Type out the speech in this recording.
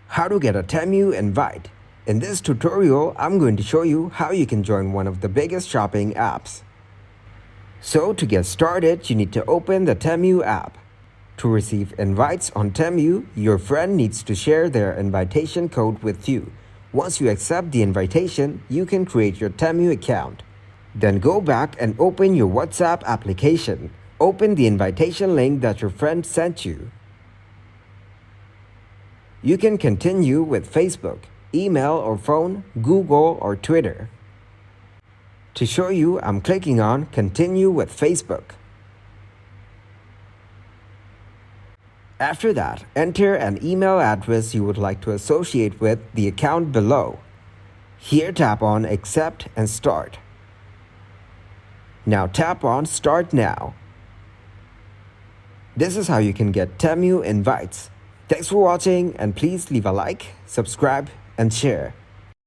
How to get a Temu invite. In this tutorial, I'm going to show you how you can join one of the biggest shopping apps. So to get started, you need to open the Temu app. To receive invites on Temu, your friend needs to share their invitation code with you. Once you accept the invitation, you can create your Temu account. Then go back and open your WhatsApp application. Open the invitation link that your friend sent you. You can continue with Facebook, email or phone, Google or Twitter. To show you, I'm clicking on Continue with Facebook. After that, enter an email address you would like to associate with the account below. Here tap on Accept and Start. Now tap on Start Now. This is how you can get Temu invites. Thanks for watching and please leave a like, subscribe and share.